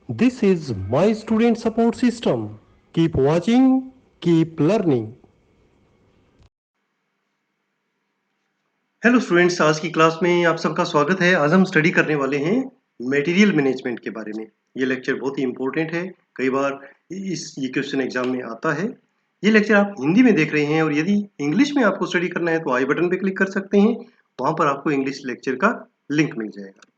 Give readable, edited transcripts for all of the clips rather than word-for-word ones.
This is my student support system. Keep watching, keep learning. Hello students, आज की class में आप सबका स्वागत है। आज हम स्टडी करने वाले हैं मटेरियल मैनेजमेंट के बारे में। ये लेक्चर बहुत ही इंपॉर्टेंट है, कई बार ये क्वेश्चन एग्जाम में आता है। ये लेक्चर आप हिंदी में देख रहे हैं और यदि इंग्लिश में आपको स्टडी करना है तो आई बटन पे क्लिक कर सकते हैं, वहाँ पर आपको इंग्लिश लेक्चर का लिंक मिल जाएगा।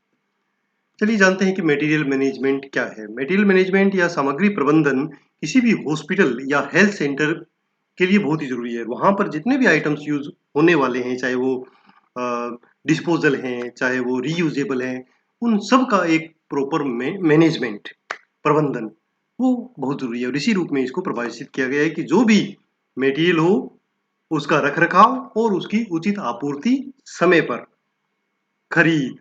चलिए जानते हैं कि मटेरियल मैनेजमेंट क्या है। मटेरियल मैनेजमेंट या सामग्री प्रबंधन किसी भी हॉस्पिटल या हेल्थ सेंटर के लिए बहुत ही ज़रूरी है। वहाँ पर जितने भी आइटम्स यूज़ होने वाले हैं, चाहे वो डिस्पोजल हैं, चाहे वो रीयूजेबल हैं, उन सब का एक प्रॉपर मैनेजमेंट, प्रबंधन, वो बहुत ज़रूरी है। और इसी रूप में इसको परिभाषित किया गया है कि जो भी मटेरियल हो, उसका रखरखाव और उसकी उचित आपूर्ति समय पर, खरीद,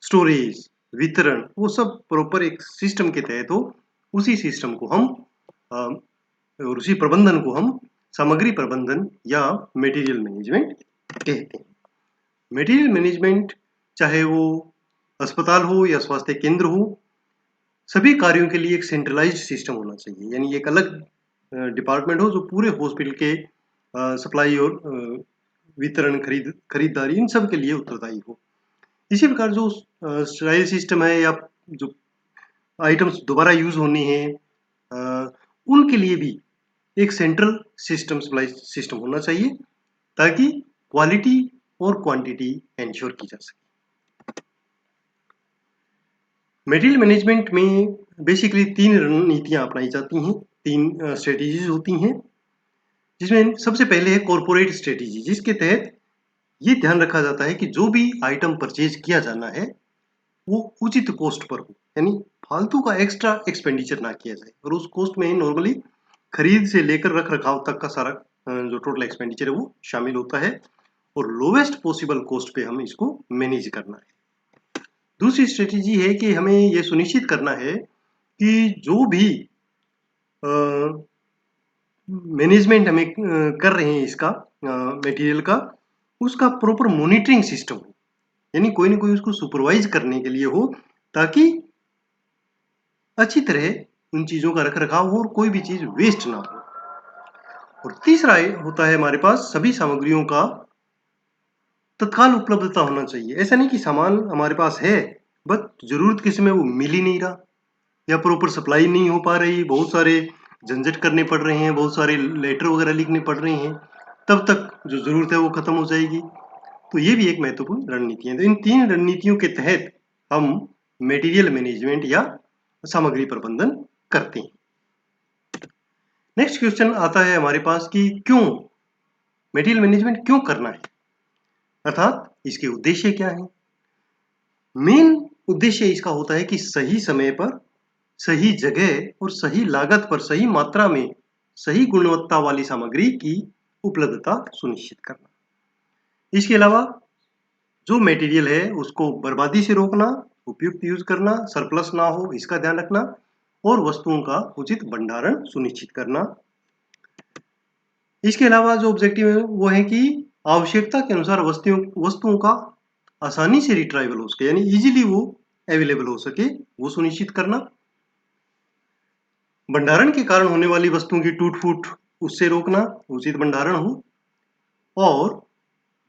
स्टोरेज, वितरण, वो सब प्रॉपर एक सिस्टम के तहत हो। उसी सिस्टम को हम और उसी प्रबंधन को हम सामग्री प्रबंधन या मटेरियल मैनेजमेंट कहते हैं। मटेरियल मैनेजमेंट चाहे वो अस्पताल हो या स्वास्थ्य केंद्र हो, सभी कार्यों के लिए एक सेंट्रलाइज्ड सिस्टम होना चाहिए, यानी एक अलग डिपार्टमेंट हो जो पूरे हॉस्पिटल के सप्लाई और वितरण, खरीदारी, इन सब के लिए उत्तरदायी हो। इसी प्रकार जो स्टराइल सिस्टम है या जो आइटम्स दोबारा यूज होने हैं, उनके लिए भी एक सेंट्रल सिस्टम, सप्लाई सिस्टम होना चाहिए, ताकि क्वालिटी और क्वांटिटी एंश्योर की जा सके। मटेरियल मैनेजमेंट में बेसिकली 3 रणनीतियां अपनाई जाती हैं, 3 स्ट्रेटेजीज होती हैं, जिसमें सबसे पहले है कॉर्पोरेट स्ट्रेटेजी, जिसके तहत ये ध्यान रखा जाता है कि जो भी आइटम परचेज किया जाना है वो उचित कॉस्ट पर हो, यानी फालतू का एक्स्ट्रा एक्सपेंडिचर ना किया जाए। और उस कॉस्ट में नॉर्मली खरीद से लेकर रख रखाव तक का सारा जो टोटल एक्सपेंडिचर है वो शामिल होता है, और लोवेस्ट पॉसिबल कॉस्ट पे हम इसको मैनेज करना है। दूसरी स्ट्रेटेजी है कि हमें ये सुनिश्चित करना है कि जो भी मैनेजमेंट हमें कर रहे हैं इसका मटेरियल का, उसका प्रॉपर मॉनिटरिंग सिस्टम हो, यानी कोई ना कोई उसको सुपरवाइज करने के लिए हो, ताकि अच्छी तरह उन चीज़ों का रख रखाव हो और कोई भी चीज़ वेस्ट ना हो। और तीसरा होता है हमारे पास सभी सामग्रियों का तत्काल उपलब्धता होना चाहिए। ऐसा नहीं कि सामान हमारे पास है, बट जरूरत के समय वो मिल ही नहीं रहा या प्रॉपर सप्लाई नहीं हो पा रही, बहुत सारे झंझट करने पड़ रहे हैं, बहुत सारे लेटर वगैरह लिखने पड़ रहे हैं, तब तक जो जरूरत है वो खत्म हो जाएगी। तो ये भी एक महत्वपूर्ण रणनीति है। तो इन 3 रणनीतियों के तहत हम मटेरियल मैनेजमेंट या सामग्री प्रबंधन करते हैं। नेक्स्ट क्वेश्चन आता है हमारे पास कि क्यों मटेरियल मैनेजमेंट क्यों करना है, अर्थात इसके उद्देश्य क्या है। मेन उद्देश्य इसका होता है कि सही समय पर, सही जगह और सही लागत पर, सही मात्रा में, सही गुणवत्ता वाली सामग्री की उपलब्धता सुनिश्चित करना। इसके अलावा जो मटेरियल है उसको बर्बादी से रोकना, उपयुक्त यूज करना, सरप्लस ना हो इसका ध्यान रखना, और वस्तुओं का उचित भंडारण सुनिश्चित करना। इसके अलावा जो ऑब्जेक्टिव है वो है कि आवश्यकता के अनुसार वस्तुओं का आसानी से रिट्राइवल हो सके, यानी इजीली वो अवेलेबल हो सके, वो सुनिश्चित करना। भंडारण के कारण होने वाली वस्तुओं की टूट फूट, उससे रोकना, उचित भंडारण हो, और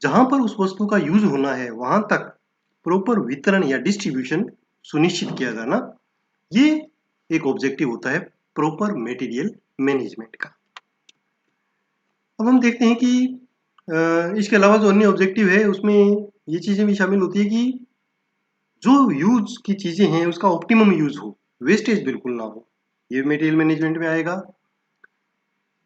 जहां पर उस वस्तु का यूज होना है वहां तक प्रॉपर वितरण या डिस्ट्रीब्यूशन सुनिश्चित किया जाना, ये एक ऑब्जेक्टिव होता है प्रॉपर मटेरियल मैनेजमेंट का। अब हम देखते हैं कि इसके अलावा जो अन्य ऑब्जेक्टिव है उसमें ये चीजें भी शामिल होती है कि जो यूज की चीजें हैं उसका ऑप्टिमम यूज हो, वेस्टेज बिल्कुल ना हो, ये मटेरियल मैनेजमेंट में आएगा।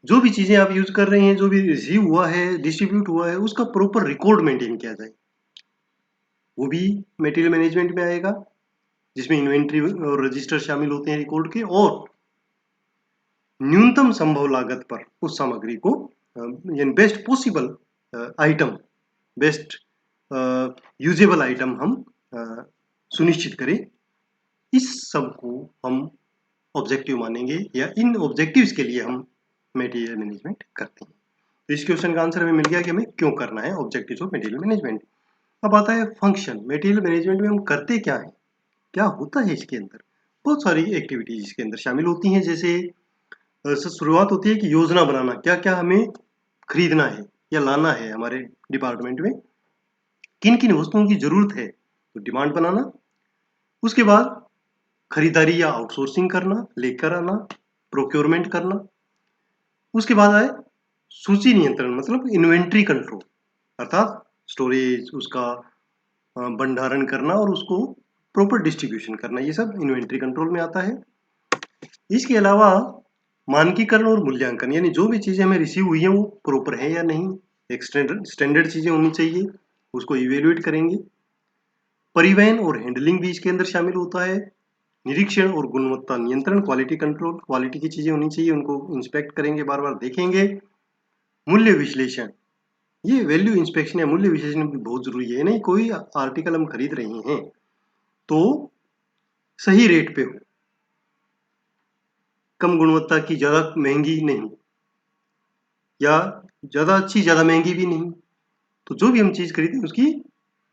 जो भी चीजें आप यूज कर रहे हैं, जो भी रिसीव हुआ है, डिस्ट्रीब्यूट हुआ है, उसका प्रॉपर रिकॉर्ड मेंटेन किया जाए, वो भी मटेरियल मैनेजमेंट में आएगा, जिसमें इन्वेंट्री और रजिस्टर शामिल होते हैं रिकॉर्ड के, और न्यूनतम संभव लागत पर उस सामग्री को, यानी best possible item, best usable item हम सुनिश्चित करें। इस सब को हम ऑब्जेक्टिव मानेंगे, या इन ऑब्जेक्टिव्स के लिए हम मटेरियल मैनेजमेंट करते हैं। तो इस क्वेश्चन का आंसर हमें मिल गया कि हमें क्यों करना है ऑब्जेक्टिव्स ऑफ मटेरियल मैनेजमेंट। अब आता है फंक्शन। मटेरियल मैनेजमेंट में हम करते क्या है, क्या होता है इसके अंदर। बहुत सारी एक्टिविटीज इसके अंदर शामिल होती हैं। जैसे शुरुआत होती है कि योजना बनाना, क्या क्या हमें खरीदना है या लाना है हमारे डिपार्टमेंट में, किन किन वस्तुओं की जरूरत है, तो डिमांड बनाना। उसके बाद खरीदारी या आउटसोर्सिंग करना, लेकर आना, प्रोक्योरमेंट करना। उसके बाद आए सूची नियंत्रण, मतलब इन्वेंट्री कंट्रोल, अर्थात स्टोरेज, उसका भंडारण करना और उसको प्रॉपर डिस्ट्रीब्यूशन करना, ये सब इन्वेंट्री कंट्रोल में आता है। इसके अलावा मानकीकरण और मूल्यांकन, यानी जो भी चीजें हमें रिसीव हुई है वो प्रॉपर है या नहीं, एक स्टैंडर्ड चीजें होनी चाहिए, उसको इवेल्युएट करेंगे। परिवहन और हैंडलिंग भी इसके अंदर शामिल होता है। निरीक्षण और गुणवत्ता नियंत्रण, क्वालिटी कंट्रोल, क्वालिटी की चीजें होनी चाहिए, उनको इंस्पेक्ट करेंगे, बार बार देखेंगे। मूल्य विश्लेषण, ये वैल्यू इंस्पेक्शन या मूल्य विश्लेषण भी बहुत जरूरी है। नहीं, कोई आर्टिकल हम खरीद रहे हैं तो सही रेट पे हो, कम गुणवत्ता की, ज्यादा महंगी नहीं, या ज्यादा अच्छी ज्यादा महंगी भी नहीं। तो जो भी हम चीज खरीदें उसकी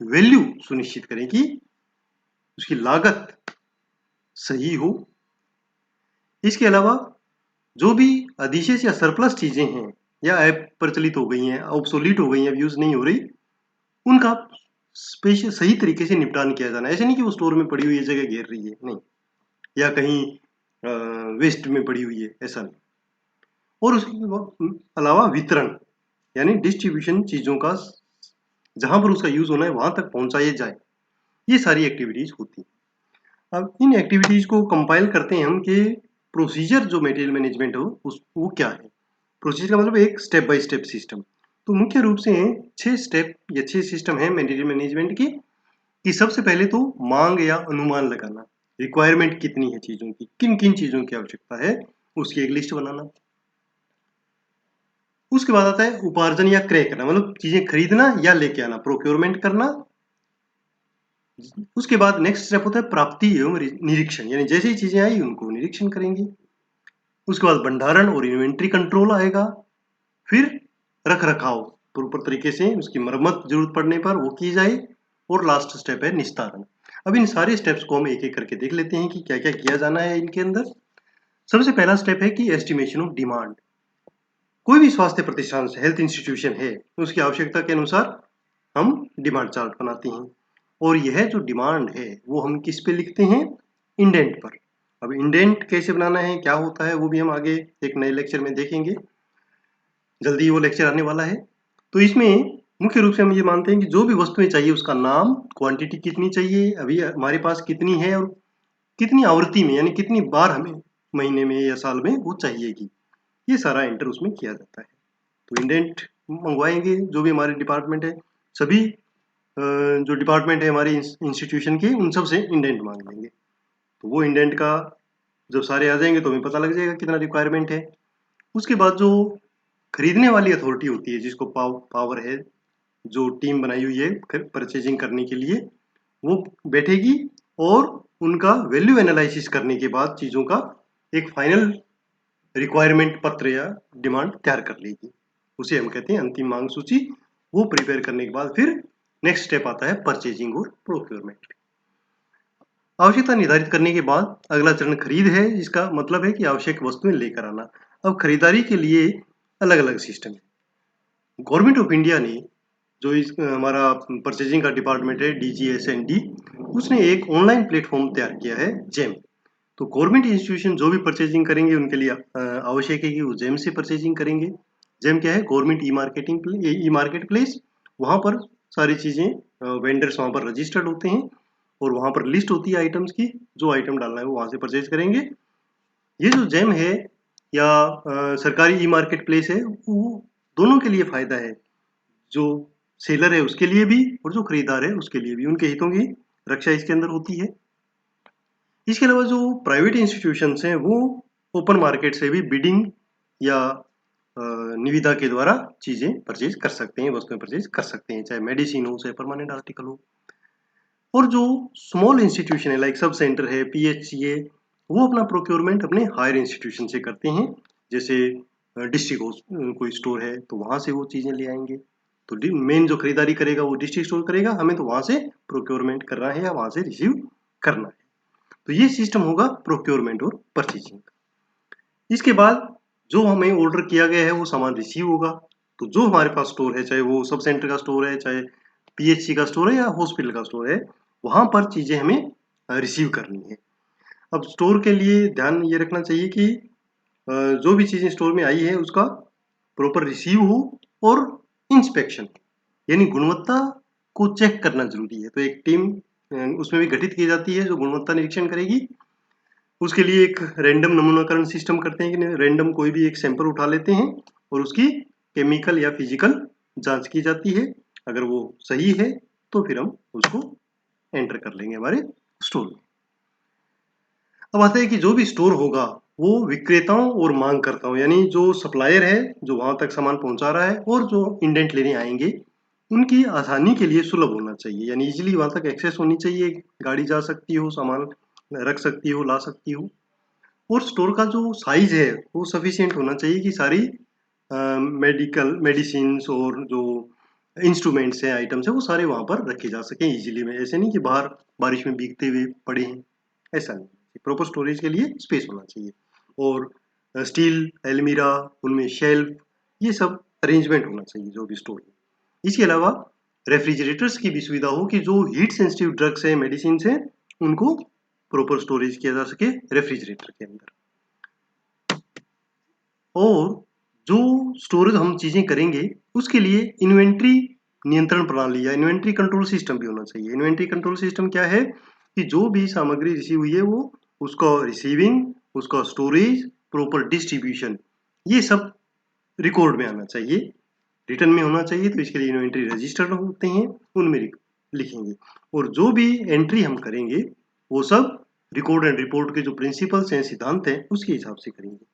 वैल्यू सुनिश्चित करें कि उसकी लागत सही हो। इसके अलावा जो भी अधिशेष या सरप्लस चीजें हैं या ऐप प्रचलित हो गई हैं, ऑब्सोलीट हो गई हैं, अब यूज नहीं हो रही, उनका स्पेशल सही तरीके से निपटान किया जाना। ऐसे नहीं कि वो स्टोर में पड़ी हुई है, जगह घेर रही है, नहीं, या कहीं वेस्ट में पड़ी हुई है, ऐसा नहीं। और उसके अलावा वितरण, यानी डिस्ट्रीब्यूशन, चीजों का जहां पर उसका यूज होना है वहां तक पहुंचाया जाए, ये सारी एक्टिविटीज होती हैं। अब इन एक्टिविटीज को कंपाइल करते हैं हम कि प्रोसीजर जो मटेरियल मैनेजमेंट हो वो क्या है। प्रोसीजर का मतलब एक स्टेप बाय स्टेप सिस्टम। तो मुख्य रूप से 6 स्टेप या 6 सिस्टम है मटेरियल मैनेजमेंट की। कि सबसे पहले तो मांग या अनुमान लगाना, रिक्वायरमेंट कितनी है चीजों की, किन किन चीजों की आवश्यकता है, उसकी एक लिस्ट बनाना। उसके बाद आता है उपार्जन या क्रय करना, मतलब चीजें खरीदना या लेके आना, प्रोक्योरमेंट करना। उसके बाद नेक्स्ट स्टेप होता है प्राप्ति एवं निरीक्षण, यानी जैसे ही चीजें आई उनको निरीक्षण करेंगे। उसके बाद भंडारण और इन्वेंट्री कंट्रोल आएगा। फिर रख रखाव, प्रॉपर तरीके से उसकी मरम्मत जरूरत पड़ने पर वो की जाए। और लास्ट स्टेप है निस्तारण। अब इन सारे स्टेप्स को हम एक एक करके देख लेते हैं कि क्या क्या किया जाना है इनके अंदर। सबसे पहला स्टेप है कि एस्टिमेशन ऑफ डिमांड। कोई भी स्वास्थ्य प्रतिष्ठान हेल्थ इंस्टीट्यूशन है, उसकी आवश्यकता के अनुसार हम डिमांड चार्ट बनाते हैं। और यह जो डिमांड है वो हम किस पे लिखते हैं, इंडेंट पर। अब इंडेंट कैसे बनाना है, क्या होता है, वो भी हम आगे एक नए लेक्चर में देखेंगे, जल्दी वो लेक्चर आने वाला है। तो इसमें मुख्य रूप से हम ये मानते हैं कि जो भी वस्तुएं चाहिए उसका नाम, क्वांटिटी कितनी चाहिए, अभी हमारे पास कितनी है, और कितनी आवृत्ति में, यानी कितनी बार हमें महीने में या साल में वो चाहिएगी, ये सारा एंटर उसमें किया जाता है। तो इंडेंट मंगवाएंगे, जो भी हमारे डिपार्टमेंट है, सभी जो डिपार्टमेंट है हमारे इंस्टीट्यूशन के, उन सब से इंडेंट मांग लेंगे। तो वो इंडेंट का जब सारे आ जाएंगे तो हमें पता लग जाएगा कितना रिक्वायरमेंट है। उसके बाद जो खरीदने वाली अथॉरिटी होती है, जिसको पावर है, जो टीम बनाई हुई है परचेजिंग करने के लिए, वो बैठेगी और उनका वैल्यू एनालिसिस करने के बाद चीजों का एक फाइनल रिक्वायरमेंट पत्र या डिमांड तैयार कर लेगी। उसे हम कहते हैं अंतिम मांग सूची। वो प्रिपेयर करने के बाद फिर नेक्स्ट स्टेप आता है परचेजिंग और प्रोक्योरमेंट। आवश्यकता निर्धारित करने के बाद अगला चरण खरीद है, जिसका मतलब है कि आवश्यक वस्तुएं लेकर आना। अब खरीदारी के लिए अलग अलग सिस्टम है। गवर्नमेंट ऑफ इंडिया ने जो इस हमारा परचेजिंग का डिपार्टमेंट है, DGS&D, उसने एक ऑनलाइन प्लेटफॉर्म तैयार किया है, जेम। तो गवर्नमेंट इंस्टीट्यूशन जो भी परचेजिंग करेंगे उनके लिए आवश्यक है कि वो जेम से परचेजिंग करेंगे। जेम क्या है, गवर्नमेंट ई मार्केट प्लेस। वहाँ पर सारी चीज़ें, वेंडर्स वहाँ पर रजिस्टर्ड होते हैं और वहाँ पर लिस्ट होती है आइटम्स की, जो आइटम डालना है वो वहाँ से परचेज करेंगे। ये जो जेम है या सरकारी ई मार्केट प्लेस है, वो दोनों के लिए फायदा है, जो सेलर है उसके लिए भी और जो खरीदार है उसके लिए भी, उनके हितों की रक्षा इसके अंदर होती है। इसके अलावा जो प्राइवेट इंस्टीट्यूशंस हैं वो ओपन मार्केट से भी बिडिंग या निविदा के द्वारा चीजें परचेज कर सकते हैं, वस्तुएं परचेज कर सकते हैं, चाहे मेडिसिन हो चाहे परमानेंट आर्टिकल हो। और जो स्मॉल इंस्टीट्यूशन है, लाइक सब सेंटर है, PHC है, वो अपना प्रोक्योरमेंट अपने हायर इंस्टीट्यूशन से करते हैं। जैसे डिस्ट्रिक्ट कोई स्टोर है तो वहां से वो चीजें ले आएंगे। तो मेन जो खरीदारी करेगा वो डिस्ट्रिक्ट स्टोर करेगा, हमें तो वहां से प्रोक्योरमेंट करना है या वहां से रिसीव करना है। तो ये सिस्टम होगा प्रोक्योरमेंट और परचेजिंग। इसके बाद जो हमें ऑर्डर किया गया है वो सामान रिसीव होगा। तो जो हमारे पास स्टोर है, चाहे वो सब सेंटर का स्टोर है, चाहे पीएचसी का स्टोर है या हॉस्पिटल का स्टोर है, वहां पर चीजें हमें रिसीव करनी है। अब स्टोर के लिए ध्यान ये रखना चाहिए कि जो भी चीजें स्टोर में आई है उसका प्रॉपर रिसीव हो और इंस्पेक्शन यानी गुणवत्ता को चेक करना जरूरी है। तो एक टीम उसमें भी गठित की जाती है जो गुणवत्ता निरीक्षण करेगी। उसके लिए एक रैंडम नमूनाकरण सिस्टम करते हैं कि रैंडम कोई भी एक सैंपल उठा लेते हैं और उसकी केमिकल या फिजिकल जांच की जाती है। अगर वो सही है तो फिर हम उसको एंटर कर लेंगे हमारे स्टोर में। अब आता है कि जो भी स्टोर होगा वो विक्रेताओं और मांगकर्ताओं यानी जो सप्लायर है जो वहां तक सामान पहुंचा रहा है और जो इंडेंट लेने आएंगे उनकी आसानी के लिए सुलभ होना चाहिए, यानी इजीली वहां तक एक्सेस होनी चाहिए। गाड़ी जा सकती हो, सामान रख सकती हो, ला सकती हो। और स्टोर का जो साइज है वो सफिशिएंट होना चाहिए कि सारी मेडिकल मेडिसिन और जो इंस्ट्रूमेंट्स हैं, आइटम्स हैं, वो सारे वहां पर रखे जा सकें इजीली में। ऐसे नहीं कि बाहर बारिश में भीगते हुए पड़े हैं, ऐसा नहीं। प्रॉपर स्टोरेज के लिए स्पेस होना चाहिए और स्टील एलमीरा, उनमें शेल्फ, ये सब अरेंजमेंट होना चाहिए जो भी स्टोर है। इसके अलावा रेफ्रिजरेटर्स की भी सुविधा हो कि जो हीट सेंसिटिव ड्रग्स हैं, मेडिसिन हैं, उनको प्रॉपर स्टोरेज किया जा सके रेफ्रिजरेटर के अंदर। और जो स्टोरेज हम चीजें करेंगे उसके लिए इन्वेंट्री नियंत्रण प्रणाली या इन्वेंट्री कंट्रोल सिस्टम भी होना चाहिए। इन्वेंट्री कंट्रोल सिस्टम क्या है कि जो भी सामग्री रिसीव हुई है वो उसका रिसीविंग, उसका स्टोरेज, प्रॉपर डिस्ट्रीब्यूशन, ये सब रिकॉर्ड में आना चाहिए, रिटर्न में होना चाहिए। तो इसके लिए इन्वेंट्री रजिस्टर होते हैं, उनमें लिखेंगे। और जो भी एंट्री हम करेंगे वो सब रिकॉर्ड एंड रिपोर्ट के जो प्रिंसिपल्स हैं, सिद्धांत हैं, उसके हिसाब से करेंगे।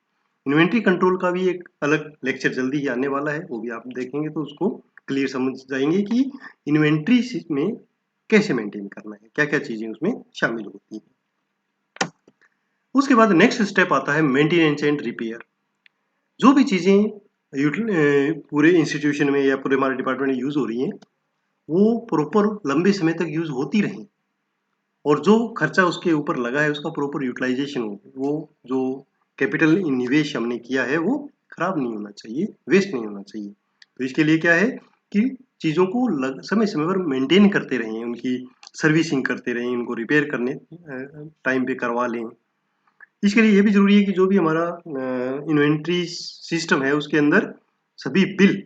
इन्वेंट्री कंट्रोल का भी एक अलग लेक्चर जल्दी ही आने वाला है, वो भी आप देखेंगे तो उसको क्लियर समझ जाएंगे कि इन्वेंट्री में कैसे मेंटेन करना है, क्या क्या चीजें उसमें शामिल होती हैं। उसके बाद नेक्स्ट स्टेप आता है मेंटेनेंस एंड रिपेयर। जो भी चीजें पूरे इंस्टीट्यूशन में या पूरे हमारे डिपार्टमेंट में यूज हो रही हैं वो प्रॉपर लंबे समय तक यूज होती रही और जो खर्चा उसके ऊपर लगा है उसका प्रॉपर यूटिलाइजेशन हो, वो जो कैपिटल निवेश हमने किया है वो खराब नहीं होना चाहिए, वेस्ट नहीं होना चाहिए। तो इसके लिए क्या है कि चीज़ों को समय समय पर मेंटेन करते रहें, उनकी सर्विसिंग करते रहें, उनको रिपेयर करने टाइम पे करवा लें। इसके लिए ये भी जरूरी है कि जो भी हमारा इन्वेंट्री सिस्टम है उसके अंदर सभी बिल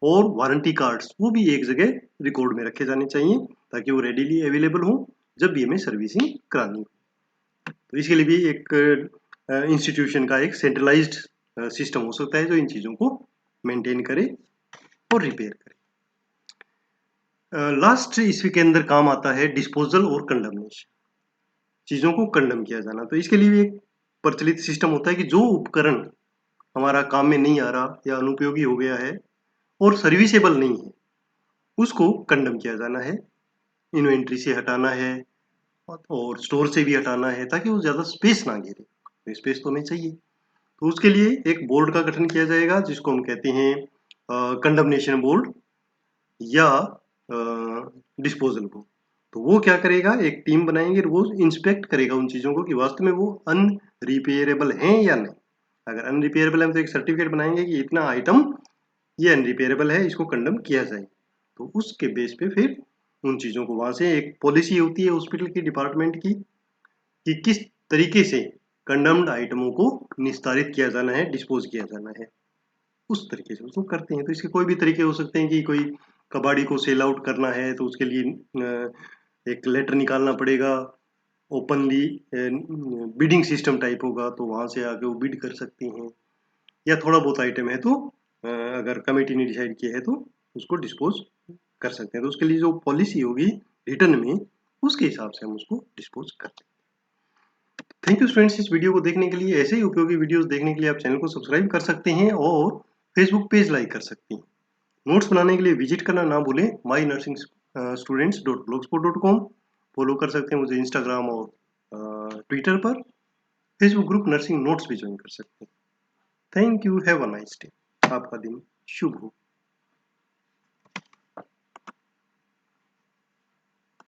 और वारंटी कार्ड्स वो भी एक जगह रिकॉर्ड में रखे जाने चाहिए ताकि वो रेडीली अवेलेबल हो जब भी हमें सर्विसिंग करानी हो। तो इसके लिए भी एक इंस्टीट्यूशन का एक सेंट्रलाइज्ड सिस्टम हो सकता है जो इन चीज़ों को मेंटेन करे और रिपेयर करे। लास्ट इसके के अंदर काम आता है डिस्पोजल और कंडमनेशन, चीज़ों को कंडम किया जाना। तो इसके लिए भी एक प्रचलित सिस्टम होता है कि जो उपकरण हमारा काम में नहीं आ रहा या अनुपयोगी हो गया है और सर्विसेबल नहीं है उसको कंडम किया जाना है, इन्वेंट्री से हटाना है और स्टोर से भी हटाना है ताकि वो ज़्यादा स्पेस ना घेरे। तो स्पेस तो हमें चाहिए, तो उसके लिए एक बोर्ड का गठन किया जाएगा जिसको हम कहते हैं कंडमनेशन बोर्ड या डिस्पोजल बोर्ड। तो वो क्या करेगा, एक टीम बनाएंगे, वो इंस्पेक्ट करेगा उन चीज़ों को कि वास्तव में वो अनरिपेयरेबल हैं या नहीं। अगर अनरिपेयरेबल है तो एक सर्टिफिकेट बनाएंगे कि इतना आइटम ये अनरिपेयरेबल है, इसको कंडम किया जाए। तो उसके बेस पे फिर उन चीज़ों को वहाँ से एक पॉलिसी होती है हॉस्पिटल की डिपार्टमेंट की कि किस तरीके से कंडम्ड आइटमों को निस्तारित किया जाना है, डिस्पोज किया जाना है, उस तरीके से उसको करते हैं। तो इसके कोई भी तरीके हो सकते हैं कि कोई कबाड़ी को सेल आउट करना है तो उसके लिए एक लेटर निकालना पड़ेगा, ओपनली बिडिंग सिस्टम टाइप होगा तो वहाँ से आके वो बिड कर सकती हैं, या थोड़ा बहुत आइटम है तो अगर कमेटी ने डिसाइड किया है तो उसको डिस्पोज कर सकते हैं। तो उसके लिए जो पॉलिसी होगी रिटर्न में उसके हिसाब से हम उसको डिस्पोज करते हैं। थैंक यू स्टूडेंट्स, इस वीडियो को देखने के लिए। ऐसे ही उपयोगी वीडियोस देखने के लिए आप चैनल को सब्सक्राइब कर सकते हैं और फेसबुक पेज लाइक कर सकते हैं। नोट्स बनाने के लिए विजिट करना ना भूलें mynursingstudents.blogspot.com। फॉलो कर सकते हैं मुझे इंस्टाग्राम और ट्विटर पर। फेसबुक ग्रुप नर्सिंग नोट्स भी ज्वाइन कर सकते हैं। Thank you, have a nice day. आपका दिन शुभ हो।